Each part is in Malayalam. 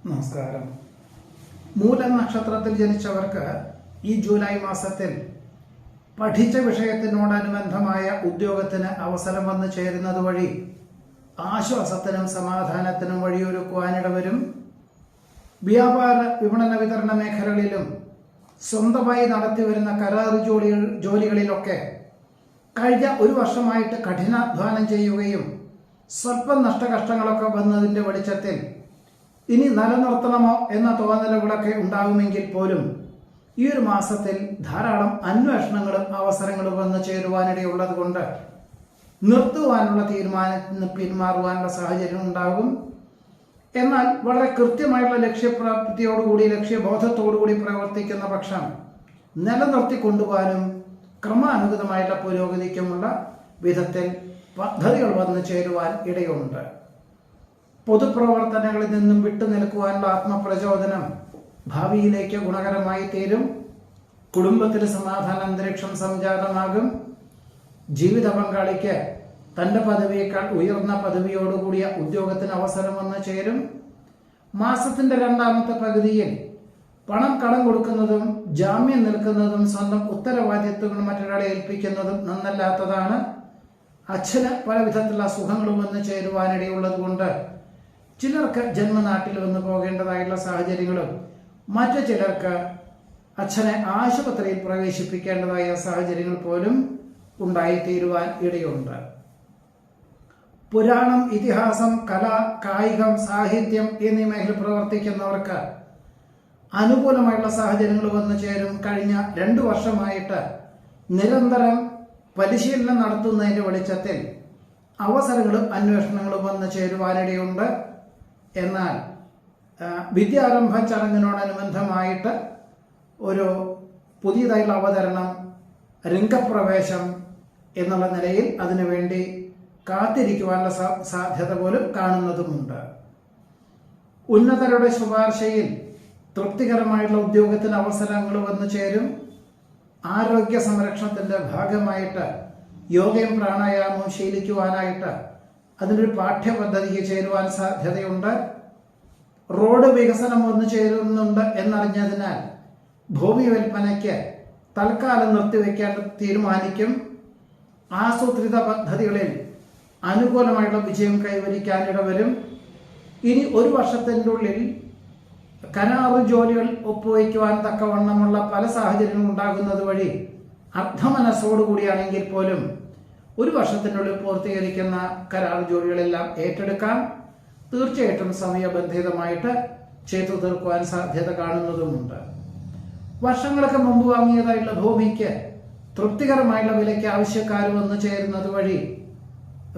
നമസ്കാരം. മൂലം നക്ഷത്രത്തിൽ ജനിച്ചവർക്ക് ഈ ജൂലൈ മാസത്തിൽ പഠിച്ച വിഷയത്തിനോടനുബന്ധമായ ഉദ്യോഗത്തിന് അവസരം വന്നു ചേരുന്നത് വഴി ആശ്വാസത്തിനും സമാധാനത്തിനും വഴിയൊരുക്കുവാനിടവരും. വ്യാപാര വിപണന വിതരണ മേഖലകളിലും സ്വന്തമായി നടത്തിവരുന്ന കരാർ ജോലികളിലൊക്കെ കഴിഞ്ഞ ഒരു വർഷമായിട്ട് കഠിനാധ്വാനം ചെയ്യുകയും സ്വല്പം നഷ്ടകഷ്ടങ്ങളൊക്കെ വന്നതിൻ്റെ വെളിച്ചത്തിൽ ഇനി നിലനിർത്തണമോ എന്ന തോന്നലുകളൊക്കെ ഉണ്ടാകുമെങ്കിൽ പോലും ഈ ഒരു മാസത്തിൽ ധാരാളം അന്വേഷണങ്ങളും അവസരങ്ങളും വന്നു ചേരുവാനിടയുള്ളത് കൊണ്ട് നിർത്തുവാനുള്ള തീരുമാനത്തിന് പിന്മാറുവാനുള്ള സാഹചര്യം ഉണ്ടാകും. എന്നാൽ വളരെ കൃത്യമായുള്ള ലക്ഷ്യപ്രാപ്തിയോടുകൂടി ലക്ഷ്യബോധത്തോടുകൂടി പ്രവർത്തിക്കുന്ന പക്ഷം നിലനിർത്തി കൊണ്ടുപോകാനും ക്രമാനുഗതമായുള്ള പുരോഗതിക്കുമുള്ള വിധത്തിൽ പദ്ധതികൾ വന്നു ചേരുവാൻ ഇടയുണ്ട്. പൊതുപ്രവർത്തനങ്ങളിൽ നിന്നും വിട്ടുനിൽക്കുവാനുള്ള ആത്മപ്രചോദനം ഭാവിയിലേക്ക് ഗുണകരമായി തീരും. കുടുംബത്തിൽ സമാധാന അന്തരീക്ഷം സംജാതമാകും. ജീവിത പങ്കാളിക്ക് തൻ്റെ പദവിയേക്കാൾ ഉയർന്ന പദവിയോടുകൂടിയ ഉദ്യോഗത്തിന് അവസരം വന്നു ചേരും. മാസത്തിന്റെ രണ്ടാമത്തെ പകുതിയിൽ പണം കടം കൊടുക്കുന്നതും ജാമ്യം നിൽക്കുന്നതും സ്വന്തം ഉത്തരവാദിത്വങ്ങൾ മറ്റൊരാളെ ഏൽപ്പിക്കുന്നതും നന്നല്ലാത്തതാണ്. അച്ഛന് പല വിധത്തിലുള്ള അസുഖങ്ങളും വന്നു ചേരുവാനിടയുള്ളത് കൊണ്ട് ചിലർക്ക് ജന്മനാട്ടിൽ വന്നു പോകേണ്ടതായുള്ള സാഹചര്യങ്ങളും മറ്റു ചിലർക്ക് അച്ഛനെ ആശുപത്രിയിൽ പ്രവേശിപ്പിക്കേണ്ടതായ സാഹചര്യങ്ങൾ പോലും ഉണ്ടായിത്തീരുവാൻ ഇടയുണ്ട്. പുരാണം, ഇതിഹാസം, കല, കായികം, സാഹിത്യം എന്നീ മേഖല പ്രവർത്തിക്കുന്നവർക്ക് അനുകൂലമായുള്ള സാഹചര്യങ്ങൾ വന്നു ചേരും. കഴിഞ്ഞ 2 വർഷമായിട്ട് നിരന്തരം പരിശീലനം നടത്തുന്നതിൻ്റെ വെളിച്ചത്തിൽ അവസരങ്ങളും അന്വേഷണങ്ങളും വന്നു ചേരുവാനിടയുണ്ട്. എന്നാൽ വിദ്യാരംഭ ചടങ്ങിനോടനുബന്ധമായിട്ട് ഒരു പുതിയതായുള്ള അവതരണം, രംഗപ്രവേശം എന്നുള്ള നിലയിൽ അതിനുവേണ്ടി കാത്തിരിക്കുവാനുള്ള സാധ്യത പോലും കാണുന്നതുമുണ്ട്. ഉന്നതരുടെ ശുപാർശയിൽ തൃപ്തികരമായിട്ടുള്ള ഉദ്യോഗത്തിന് അവസരങ്ങൾ വന്നു ചേരും. ആരോഗ്യ സംരക്ഷണത്തിന്റെ ഭാഗമായിട്ട് യോഗയും പ്രാണായാമവും ശീലിക്കുവാനായിട്ട് അതിനൊരു പാഠ്യപദ്ധതിക്ക് ചേരുവാൻ സാധ്യതയുണ്ട്. റോഡ് വികസനം വന്നു ചേരുന്നുണ്ട് എന്നറിഞ്ഞതിനാൽ ഭൂമി വിൽപ്പനയ്ക്ക് തൽക്കാലം നിർത്തിവെക്കാൻ തീരുമാനിക്കും. ആസൂത്രിത പദ്ധതികളിൽ അനുകൂലമായിട്ടുള്ള വിജയം കൈവരിക്കാനിടവരും. ഇനി ഒരു വർഷത്തിൻ്റെ ഉള്ളിൽ കരാർ ജോലികൾ ഒപ്പുവയ്ക്കുവാൻ തക്കവണ്ണമുള്ള പല സാഹചര്യങ്ങളും ഉണ്ടാകുന്നത് വഴി അർദ്ധമനസ്സോടുകൂടിയാണെങ്കിൽ പോലും ഒരു വർഷത്തിനുള്ളിൽ പൂർത്തീകരിക്കുന്ന കരാർ ജോലികളെല്ലാം ഏറ്റെടുക്കാം. തീർച്ചയായിട്ടും സമയബന്ധിതമായിട്ട് ചെയ്തു തീർക്കുവാൻ സാധ്യത കാണുന്നതുമുണ്ട്. വർഷങ്ങൾക്ക് മുമ്പ് വാങ്ങിയതായുള്ള ഭൂമിക്ക് തൃപ്തികരമായുള്ള വിലയ്ക്ക് ആവശ്യക്കാർ വന്നു ചേരുന്നത് വഴി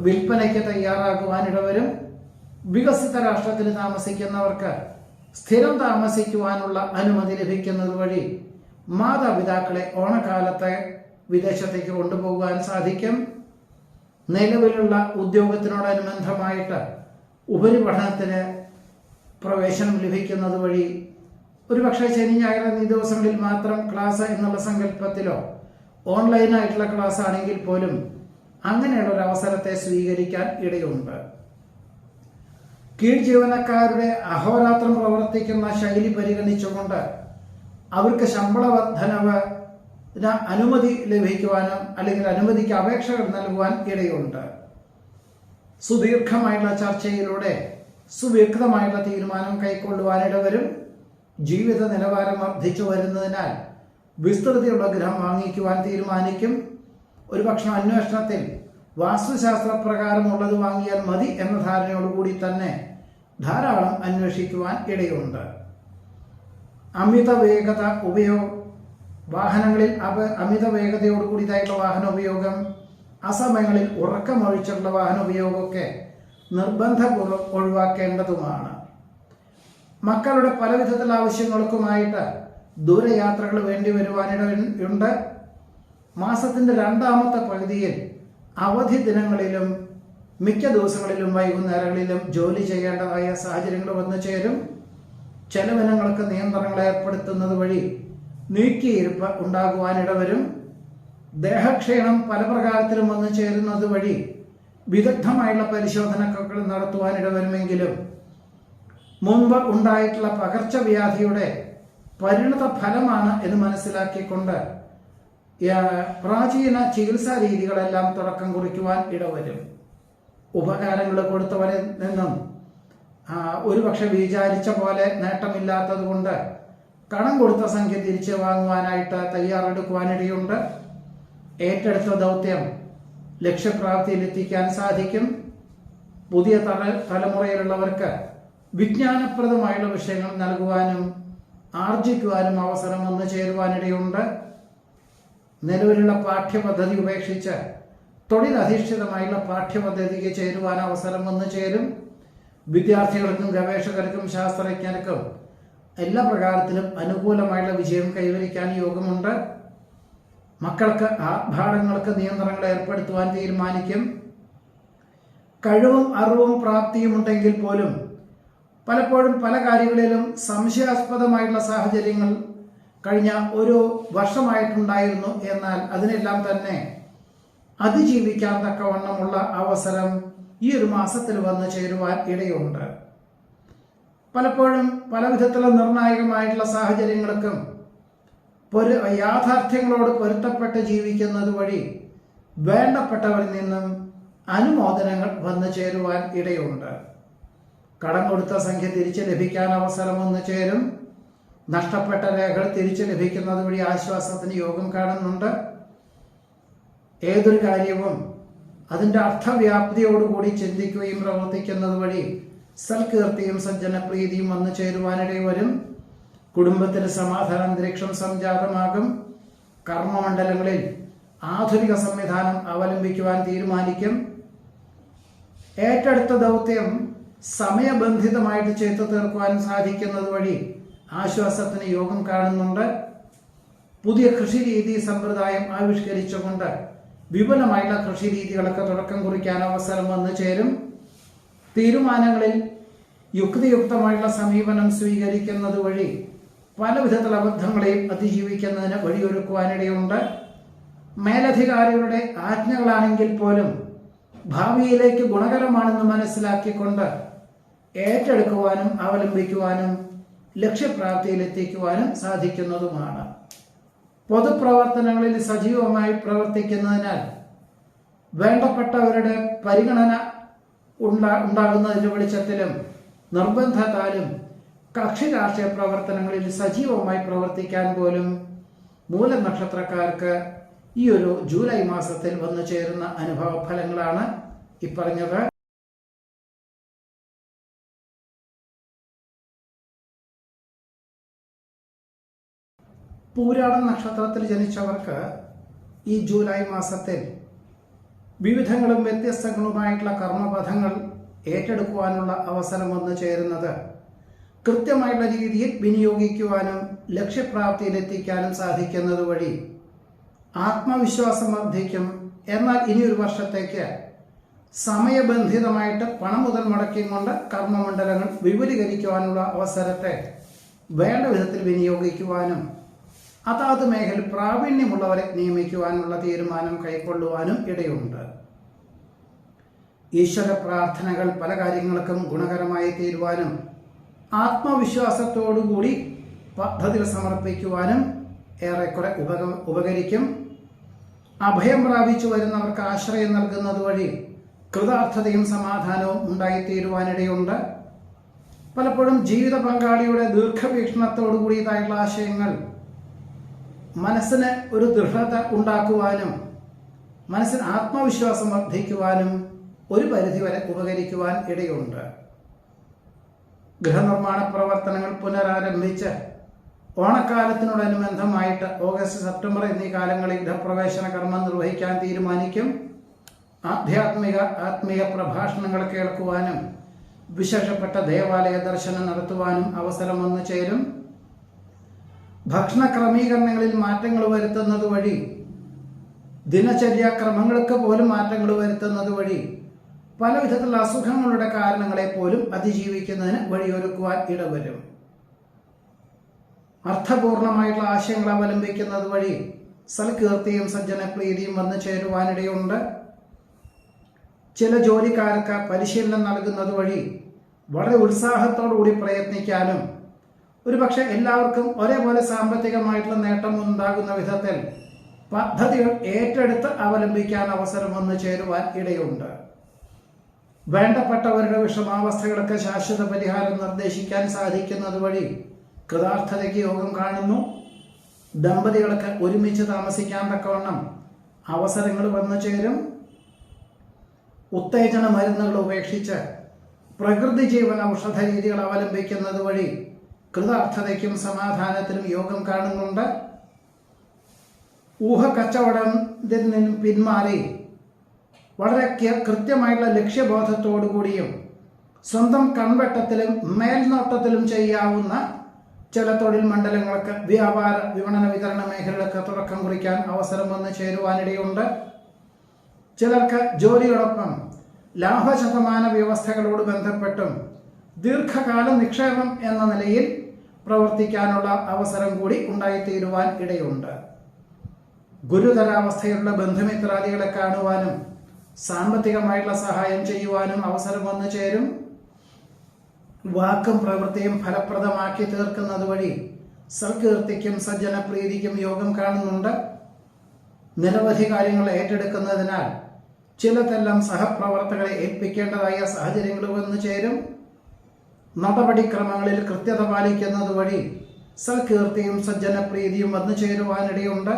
വിൽപ്പനയ്ക്ക് തയ്യാറാകുവാനിടവരും. വികസിത രാഷ്ട്രത്തിൽ താമസിക്കുന്നവർക്ക് സ്ഥിരം താമസിക്കുവാനുള്ള അനുമതി ലഭിക്കുന്നത് വഴി മാതാപിതാക്കളെ ഓണക്കാലത്തെ വിദേശത്തേക്ക് കൊണ്ടുപോകുവാൻ സാധിക്കും. നിലവിലുള്ള ഉദ്യോഗത്തിനോടനുബന്ധമായിട്ട് ഉപരിപഠനത്തിന് പ്രവേശനം ലഭിക്കുന്നത് വഴി ഒരുപക്ഷെ ശനി ഞായർ എന്നീ ദിവസങ്ങളിൽ മാത്രം ക്ലാസ് എന്നുള്ള സങ്കല്പത്തിലോ ഓൺലൈനായിട്ടുള്ള ക്ലാസ് ആണെങ്കിൽ പോലും അങ്ങനെയുള്ള ഒരു അവസരത്തെ സ്വീകരിക്കാൻ ഇടയുണ്ട്. കീഴ് ജീവനക്കാരുടെ അഹോരാത്രം പ്രവർത്തിക്കുന്ന ശൈലി പരിഗണിച്ചുകൊണ്ട് അവർക്ക് ശമ്പള വർധനവ് അനുമതി ലഭിക്കുവാനും അല്ലെങ്കിൽ അനുമതിക്ക് അപേക്ഷകൾ നൽകുവാൻ ഇടയുണ്ട്. സുദീർഘമായുള്ള ചർച്ചയിലൂടെ സുവ്യക്തമായുള്ള തീരുമാനം കൈക്കൊള്ളുവാനിടവരും. ജീവിത നിലവാരം വർദ്ധിച്ചു വരുന്നതിനാൽ വിസ്തൃതിയുള്ള ഗൃഹം വാങ്ങിക്കുവാൻ തീരുമാനിക്കും. ഒരുപക്ഷെ അന്വേഷണത്തിൽ വാസ്തുശാസ്ത്രപ്രകാരമുള്ളത് വാങ്ങിയാൽ മതി എന്ന ധാരണയോടുകൂടി തന്നെ ധാരാളം അന്വേഷിക്കുവാൻ ഇടയുണ്ട്. അമിത വേഗത വാഹനങ്ങളിൽ അമിത വേഗതയോടുകൂടിയതായിട്ടുള്ള വാഹന ഉപയോഗം, അസമയങ്ങളിൽ ഉറക്കമൊഴിച്ചുള്ള വാഹന ഉപയോഗമൊക്കെ നിർബന്ധപൂർവ്വം ഒഴിവാക്കേണ്ടതുമാണ്. മക്കളുടെ പല വിധത്തിലുള്ള ആവശ്യങ്ങൾക്കുമായിട്ട് ദൂരയാത്രകൾ വേണ്ടി വരുവാനിടയുണ്ട്. മാസത്തിന്റെ രണ്ടാമത്തെ പകുതിയിൽ അവധി ദിനങ്ങളിലും മിക്ക ദിവസങ്ങളിലും വൈകുന്നേരങ്ങളിലും ജോലി ചെയ്യേണ്ടതായ സാഹചര്യങ്ങൾ വന്നു ചേരും. ചെലവിനങ്ങൾക്ക് നിയന്ത്രണങ്ങൾ ഏർപ്പെടുത്തുന്നത് വഴി നീക്കിയിരിപ്പ് ഉണ്ടാകുവാനിടവരും. ദേഹക്ഷീണം പല പ്രകാരത്തിലും വന്നു ചേരുന്നത് വഴി വിദഗ്ധമായുള്ള പരിശോധനകൾ നടത്തുവാനിടവരുമെങ്കിലും മുൻപ് ഉണ്ടായിട്ടുള്ള പകർച്ചവ്യാധിയുടെ പരിണത ഫലമാണ് എന്ന് മനസ്സിലാക്കിക്കൊണ്ട് പ്രാചീന ചികിത്സാ രീതികളെല്ലാം തുടക്കം കുറിക്കുവാൻ ഇടവരും. ഉപകാരങ്ങൾ കൊടുത്തവരിൽ നിന്നും ഒരുപക്ഷെ വിചാരിച്ച പോലെ നേട്ടമില്ലാത്തത് കൊണ്ട് കടം കൊടുത്ത സംഖ്യ തിരിച്ചു വാങ്ങുവാനായിട്ട് തയ്യാറെടുക്കുവാനിടയുണ്ട്. ഏറ്റെടുത്ത ദൗത്യം ലക്ഷ്യപ്രാപ്തിയിലെത്തിക്കാൻ സാധിക്കും. പുതിയ തലമുറയിലുള്ളവർക്ക് വിജ്ഞാനപ്രദമായുള്ള വിഷയങ്ങൾ നൽകുവാനും ആർജിക്കുവാനും അവസരം വന്നു ചേരുവാനിടയുണ്ട്. നിലവിലുള്ള പാഠ്യപദ്ധതി ഉപേക്ഷിച്ച് തൊഴിലധിഷ്ഠിതമായുള്ള പാഠ്യപദ്ധതിക്ക് ചേരുവാൻ അവസരം വന്നു ചേരും. വിദ്യാർത്ഥികൾക്കും ഗവേഷകർക്കും ശാസ്ത്രജ്ഞർക്കും എല്ലാ പ്രകാരത്തിലും അനുകൂലമായുള്ള വിജയം കൈവരിക്കാൻ യോഗമുണ്ട്. മക്കൾക്ക് ആർഭാടങ്ങൾക്ക് നിയന്ത്രണങ്ങൾ ഏർപ്പെടുത്തുവാൻ തീരുമാനിക്കും. കഴിവും അറിവും പ്രാപ്തിയും ഉണ്ടെങ്കിൽ പോലും പലപ്പോഴും പല കാര്യങ്ങളിലും സംശയാസ്പദമായിട്ടുള്ള സാഹചര്യങ്ങൾ കഴിഞ്ഞ ഒരു വർഷമായിട്ടുണ്ടായിരുന്നു. എന്നാൽ അതിനെല്ലാം തന്നെ അതിജീവിക്കാൻ തക്കവണ്ണമുള്ള അവസരം ഈ ഒരു മാസത്തിൽ വന്നു ചേരുവാൻ ഇടയുണ്ട്. പലപ്പോഴും പല വിധത്തിലുള്ള നിർണായകമായിട്ടുള്ള സാഹചര്യങ്ങൾക്കും യാഥാർത്ഥ്യങ്ങളോട് പൊരുത്തപ്പെട്ട് ജീവിക്കുന്നത് വഴി വേണ്ടപ്പെട്ടവരിൽ നിന്നും അനുമോദനങ്ങൾ വന്നു ചേരുവാൻ ഇടയുണ്ട്. കടം കൊടുത്ത സംഖ്യ തിരിച്ചു ലഭിക്കാൻ അവസരം വന്നു ചേരും. നഷ്ടപ്പെട്ട രേഖകൾ തിരിച്ചു ലഭിക്കുന്നത് വഴി ആശ്വാസത്തിന് യോഗം കാണുന്നുണ്ട്. ഏതൊരു കാര്യവും അതിൻ്റെ അർത്ഥവ്യാപ്തിയോടുകൂടി ചിന്തിക്കുകയും പ്രവർത്തിക്കുന്നത് വഴി സൽകീർത്തിയും സജ്ജനപ്രീതിയും വന്നു ചേരുവാനിടയിൽ വരും. കുടുംബത്തിന് സമാധാനാന്തരീക്ഷം സംജാതമാകും. കർമ്മമണ്ഡലങ്ങളിൽ ആധുനിക സംവിധാനം അവലംബിക്കുവാൻ തീരുമാനിക്കും. ഏറ്റെടുത്ത ദൗത്യം സമയബന്ധിതമായിട്ട് ചെയ്തു തീർക്കുവാൻ സാധിക്കുന്നത് വഴി ആശ്വാസത്തിന് യോഗം കാണുന്നുണ്ട്. പുതിയ കൃഷി രീതി സമ്പ്രദായം ആവിഷ്കരിച്ചുകൊണ്ട് വിപുലമായുള്ള കൃഷി രീതികളൊക്കെ തുടക്കം കുറിക്കാൻ അവസരം വന്നു ചേരും. തീരുമാനങ്ങളിൽ യുക്തിയുക്തമായുള്ള സമീപനം സ്വീകരിക്കുന്നത് വഴി പല വിധത്തിലുള്ള അബദ്ധങ്ങളെയും അതിജീവിക്കുന്നതിന് വഴിയൊരുക്കുവാനിടയുണ്ട്. മേലധികാരികളുടെ ആജ്ഞകളാണെങ്കിൽ പോലും ഭാവിയിലേക്ക് ഗുണകരമാണെന്ന് മനസ്സിലാക്കിക്കൊണ്ട് ഏറ്റെടുക്കുവാനും അവലംബിക്കുവാനും ലക്ഷ്യപ്രാപ്തിയിലെത്തിക്കുവാനും സാധിക്കുന്നതുമാണ്. പൊതുപ്രവർത്തനങ്ങളിൽ സജീവമായി പ്രവർത്തിക്കുന്നതിനാൽ വേണ്ടപ്പെട്ടവരുടെ പരിഗണന ഉണ്ടാകുന്നതിന്റെ വെളിച്ചത്തിലും നിർബന്ധത്താലും കക്ഷി രാഷ്ട്രീയ പ്രവർത്തനങ്ങളിൽ സജീവമായി പ്രവർത്തിക്കാൻ പോലും മൂലനക്ഷത്രക്കാർക്ക് ഈ ഒരു ജൂലൈ മാസത്തിൽ വന്നു ചേരുന്ന അനുഭവ ഫലങ്ങളാണ് ഈ പറഞ്ഞത്. പൂരാടം നക്ഷത്രത്തിൽ ജനിച്ചവർക്ക് ഈ ജൂലൈ മാസത്തിൽ വിവിധങ്ങളും വ്യത്യസ്തങ്ങളുമായിട്ടുള്ള കർമ്മപഥങ്ങൾ ഏറ്റെടുക്കുവാനുള്ള അവസരം വന്നു ചേരുന്നത് കൃത്യമായിട്ടുള്ള രീതിയിൽ വിനിയോഗിക്കുവാനും ലക്ഷ്യപ്രാപ്തിയിലെത്തിക്കാനും സാധിക്കുന്നത് വഴി ആത്മവിശ്വാസം വർദ്ധിക്കും. എന്നാൽ ഇനിയൊരു വർഷത്തേക്ക് സമയബന്ധിതമായിട്ട് പണം മുതൽ മുടക്കിയും കൊണ്ട് കർമ്മമണ്ഡലങ്ങൾ വിപുലീകരിക്കുവാനുള്ള അവസരത്തെ വേണ്ട വിധത്തിൽ വിനിയോഗിക്കുവാനും അതാത് മേഖലയിൽ പ്രാവീണ്യമുള്ളവരെ നിയമിക്കുവാനുള്ള തീരുമാനം കൈക്കൊള്ളുവാനും ഇടയുണ്ട്. ഈശ്വര പ്രാർത്ഥനകൾ പല കാര്യങ്ങൾക്കും ഗുണകരമായി തീരുവാനും ആത്മവിശ്വാസത്തോടുകൂടി പദ്ധതികൾ സമർപ്പിക്കുവാനും ഏറെക്കുറെ ഉപകരിക്കും. അഭയം പ്രാപിച്ചു വരുന്നവർക്ക് ആശ്രയം നൽകുന്നത് വഴി കൃതാർത്ഥതയും സമാധാനവും ഉണ്ടായിത്തീരുവാനിടയുണ്ട്. പലപ്പോഴും ജീവിത പങ്കാളിയുടെ ദീർഘവീക്ഷണത്തോടു കൂടിയതായിട്ടുള്ള ആശയങ്ങൾ മനസ്സിന് ഒരു ദൃഢത ഉണ്ടാക്കുവാനും മനസ്സിന് ആത്മവിശ്വാസം വർദ്ധിക്കുവാനും ഒരു പരിധിവരെ ഉപകരിക്കുവാൻ ഇടയുണ്ട്. ഗൃഹനിർമ്മാണ പ്രവർത്തനങ്ങൾ പുനരാരംഭിച്ച് ഓണക്കാലത്തിനോടനുബന്ധമായിട്ട് ഓഗസ്റ്റ് സെപ്റ്റംബർ എന്നീ കാലങ്ങളിൽ ഗൃഹപ്രവേശന കർമ്മം നിർവഹിക്കാൻ തീരുമാനിക്കും. ആത്മീയ പ്രഭാഷണങ്ങൾ കേൾക്കുവാനും വിശേഷപ്പെട്ട ദേവാലയ ദർശനം നടത്തുവാനും അവസരം വന്നു ചേരും. ഭക്ഷണ ക്രമീകരണങ്ങളിൽ മാറ്റങ്ങൾ വരുത്തുന്നത് വഴി ദിനചര്യാക്രമങ്ങൾക്ക് പോലും മാറ്റങ്ങൾ വരുത്തുന്നത് വഴി പല വിധത്തിലുള്ള അസുഖങ്ങളുടെ കാരണങ്ങളെ പോലും അതിജീവിക്കുന്നതിന് വഴിയൊരുക്കുവാൻ ഇടവരും. അർത്ഥപൂർണമായിട്ടുള്ള ആശയങ്ങൾ അവലംബിക്കുന്നത് വഴി സൽകീർത്തിയും സജ്ജനപ്രീതിയും വന്നു ചേരുവാനിടയുണ്ട്. ചില ജോലിക്കാർക്ക് പരിശീലനം നൽകുന്നത് വഴി വളരെ ഉത്സാഹത്തോടുകൂടി പ്രയത്നിക്കാനും ഒരുപക്ഷെ എല്ലാവർക്കും ഒരേപോലെ സാമ്പത്തികമായിട്ടുള്ള നേട്ടം ഉണ്ടാകുന്ന വിധത്തിൽ പദ്ധതികൾ ഏറ്റെടുത്ത് അവലംബിക്കാൻ അവസരം വന്നു ചേരുവാൻ ഇടയുണ്ട്. വേണ്ടപ്പെട്ടവരുടെ വിഷമാവസ്ഥകൾക്ക് ശാശ്വത പരിഹാരം നിർദ്ദേശിക്കാൻ സാധിക്കുന്നത് വഴി കൃതാർത്ഥതയ്ക്ക് യോഗം കാണുന്നു. ദമ്പതികൾക്ക് ഒരുമിച്ച് താമസിക്കാൻ തക്കവണ്ണം അവസരങ്ങൾ വന്നു ചേരും. ഉത്തേജന മരുന്നുകൾ ഉപേക്ഷിച്ച് പ്രകൃതി ജീവൻ ഔഷധ രീതികൾ അവലംബിക്കുന്നത് വഴി കൃതാർത്ഥതയ്ക്കും സമാധാനത്തിനും യോഗം കാണുന്നുണ്ട്. ഊഹക്കച്ചവടത്തിൽ നിന്നും പിന്മാറി വളരെ കൃത്യമായിട്ടുള്ള ലക്ഷ്യബോധത്തോടു കൂടിയും സ്വന്തം കൺവെട്ടത്തിലും മേൽനോട്ടത്തിലും ചെയ്യാവുന്ന ചില തൊഴിൽ മണ്ഡലങ്ങൾക്ക് വ്യാപാര വിപണന വിതരണ മേഖലകൾക്ക് തുടക്കം കുറിക്കാൻ അവസരം വന്നു ചേരുവാനിടയുണ്ട്. ചിലർക്ക് ജോലിയോടൊപ്പം ലാഭശതമാന വ്യവസ്ഥകളോട് ബന്ധപ്പെട്ടും ദീർഘകാല നിക്ഷേപം എന്ന നിലയിൽ പ്രവർത്തിക്കാനുള്ള അവസരം കൂടി ഉണ്ടായിത്തീരുവാൻ ഇടയുണ്ട്. ഗുരുതരാവസ്ഥയിലുള്ള ബന്ധുമിത്രാദികളെ കാണുവാനും സാമ്പത്തികമായിട്ടുള്ള സഹായം ചെയ്യുവാനും അവസരം വന്നു ചേരും. വാക്കും പ്രവൃത്തിയും ഫലപ്രദമാക്കി തീർക്കുന്നത് വഴി സൽകീർത്തിക്കും സജ്ജനപ്രീതിക്കും യോഗം കാണുന്നുണ്ട്. നിരവധി കാര്യങ്ങൾ ഏറ്റെടുക്കുന്നതിനാൽ ചിലതെല്ലാം സഹപ്രവർത്തകരെ ഏൽപ്പിക്കേണ്ടതായ സാഹചര്യങ്ങൾ വന്നു ചേരും. നടപടിക്രമങ്ങളിൽ കൃത്യത പാലിക്കുന്നത് വഴി സൽകീർത്തിയും സജ്ജനപ്രീതിയും വന്നു ചേരുവാനിടയുണ്ട്.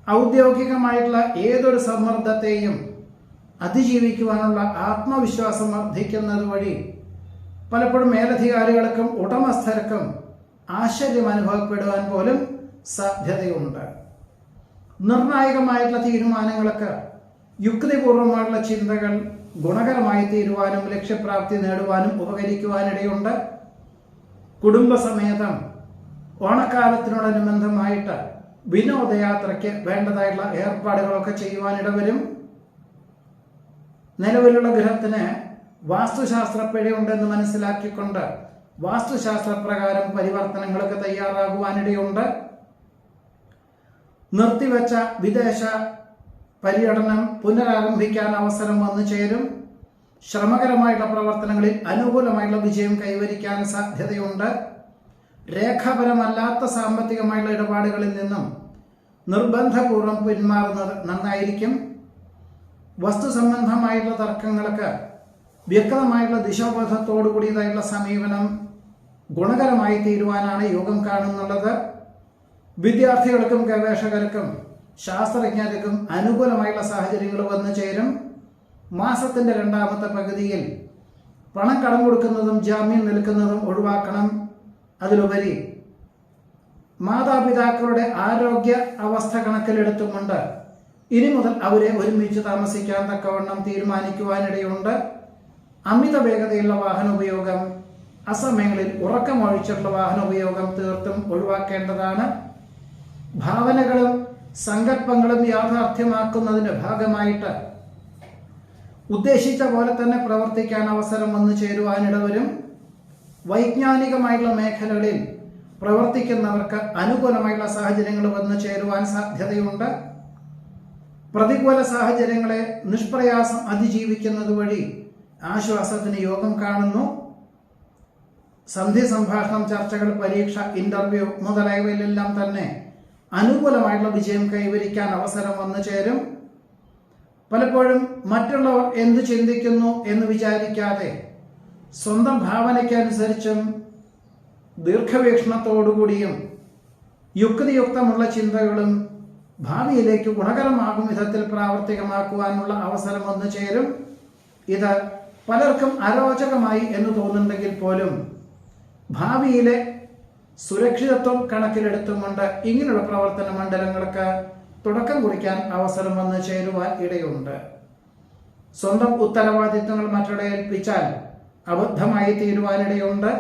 ഔദ്യോഗികമായിട്ടുള്ള ഏതൊരു സമ്മർദ്ദത്തെയും അതിജീവിക്കുവാനുള്ള ആത്മവിശ്വാസം വർദ്ധിക്കുന്നത് വഴി പലപ്പോഴും മേലധികാരികൾക്കും ഉടമസ്ഥർക്കും ആശ്ചര്യം അനുഭവപ്പെടുവാൻ പോലും സാധ്യതയുണ്ട്. നിർണായകമായിട്ടുള്ള തീരുമാനങ്ങൾക്ക് യുക്തിപൂർവമായിട്ടുള്ള ചിന്തകൾ ഗുണകരമായി തീരുവാനും ലക്ഷ്യപ്രാപ്തി നേടുവാനും ഉപകരിക്കുവാനിടയുണ്ട്. കുടുംബസമേതം ഓണക്കാലത്തിനോടനുബന്ധമായിട്ട് വിനോദയാത്രയ്ക്ക് വേണ്ടതായിട്ടുള്ള ഏർപ്പാടുകളൊക്കെ ചെയ്യുവാനിടവരും. നിലവിലുള്ള ഗൃഹത്തിന് വാസ്തുശാസ്ത്ര പിഴയുണ്ടെന്ന് മനസ്സിലാക്കിക്കൊണ്ട് വാസ്തുശാസ്ത്രപ്രകാരം പരിവർത്തനങ്ങൾക്ക് തയ്യാറാകുവാനിടയുണ്ട്. നിർത്തിവെച്ച വിദേശ പര്യടനം പുനരാരംഭിക്കാൻ അവസരം വന്നു ചേരും. ശ്രമകരമായിട്ടുള്ള പ്രവർത്തനങ്ങളിൽ അനുകൂലമായിട്ടുള്ള വിജയം കൈവരിക്കാൻ സാധ്യതയുണ്ട്. രേഖാപരമല്ലാത്ത സാമ്പത്തികമായിട്ടുള്ള ഇടപാടുകളിൽ നിന്നും നിർബന്ധപൂർവം പിന്മാറുന്നത് നന്നായിരിക്കും. വസ്തു സംബന്ധമായിട്ടുള്ള തർക്കങ്ങൾക്ക് വ്യക്തമായിട്ടുള്ള ദിശാബോധത്തോടു കൂടിയതായിട്ടുള്ള സമീപനം ഗുണകരമായി തീരുവാനാണ് യോഗം കാണുന്നുള്ളത്. വിദ്യാർത്ഥികൾക്കും ഗവേഷകർക്കും ശാസ്ത്രജ്ഞർക്കും അനുകൂലമായുള്ള സാഹചര്യങ്ങൾ വന്നു ചേരും. മാസത്തിന്റെ രണ്ടാമത്തെ പകുതിയിൽ പണം കടം കൊടുക്കുന്നതും ജാമ്യം നിൽക്കുന്നതും ഒഴിവാക്കണം. അതിലുപരി മാതാപിതാക്കളുടെ ആരോഗ്യ അവസ്ഥ കണക്കിലെടുത്തുകൊണ്ട് ഇനി മുതൽ അവരെ ഒരുമിച്ച് താമസിക്കാൻ തക്കവണ്ണം തീരുമാനിക്കുവാനിടയുണ്ട്. അമിത വേഗതയുള്ള വാഹനോപയോഗം, അസമയങ്ങളിൽ ഉറക്കമൊഴിച്ചിട്ടുള്ള വാഹനോപയോഗം തീർത്തും ഒഴിവാക്കേണ്ടതാണ്. ഭാവനകളും സങ്കല്പങ്ങളും യാഥാർത്ഥ്യമാക്കുന്നതിന്റെ ഭാഗമായിട്ട് ഉദ്ദേശിച്ച പോലെ തന്നെ പ്രവർത്തിക്കാൻ അവസരം വന്നു ചേരുവാനിടവരും. വൈജ്ഞാനികമായിട്ടുള്ള മേഖലകളിൽ പ്രവർത്തിക്കുന്നവർക്ക് അനുകൂലമായിട്ടുള്ള സാഹചര്യങ്ങൾ വന്നു ചേരുവാൻ സാധ്യതയുണ്ട്. പ്രതികൂല സാഹചര്യങ്ങളെ നിഷ്പ്രയാസം അതിജീവിക്കുന്നത് വഴി ആശ്വാസത്തിന് യോഗം കാണുന്നു. സന്ധി സംഭാഷണം, ചർച്ചകൾ, പരീക്ഷ, ഇന്റർവ്യൂ മുതലായവയിലെല്ലാം തന്നെ അനുകൂലമായിട്ടുള്ള വിജയം കൈവരിക്കാൻ അവസരം വന്നു ചേരും. പലപ്പോഴും മറ്റുള്ളവർ എന്തു ചിന്തിക്കുന്നു എന്ന് വിചാരിക്കാതെ സ്വന്തം ഭാവനയ്ക്കനുസരിച്ചും ദീർഘവീക്ഷണത്തോടുകൂടിയും യുക്തിയുക്തമുള്ള ചിന്തകളും ഭാവിയിലേക്ക് ഗുണകരമാകും വിധത്തിൽ പ്രാവർത്തികമാക്കുവാനുള്ള അവസരം വന്നു ചേരും. ഇത് പലർക്കും അരോചകമായി എന്ന് തോന്നുന്നുണ്ടെങ്കിൽ പോലും ഭാവിയിലെ സുരക്ഷിതത്വം കണക്കിലെടുത്തുകൊണ്ട് ഇങ്ങനെയുള്ള പ്രവർത്തന മണ്ഡലങ്ങൾക്ക് തുടക്കം കുറിക്കാൻ അവസരം വന്നു ചേരുവാൻ ഇടയുണ്ട്. സ്വന്തം ഉത്തരവാദിത്വങ്ങൾ മറ്റുള്ള ഏൽപ്പിച്ചാൽ അബദ്ധമായി തീരുവാനിടയുണ്ട്.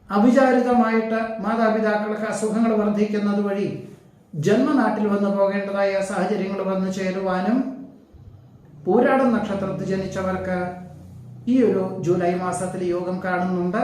അവിചാരിതമായിട്ട് മാതാപിതാക്കൾക്ക് അസുഖങ്ങൾ വർദ്ധിക്കുന്നത് വഴി ജന്മനാട്ടിൽ വന്നു പോകേണ്ടതായ സാഹചര്യങ്ങൾ വന്നു ചേരുവാനും പൂരാടം നക്ഷത്രത്തിൽ ജനിച്ചവർക്ക് ഈ ഒരു ജൂലൈ മാസത്തിൽ യോഗം കാണുന്നുണ്ട്.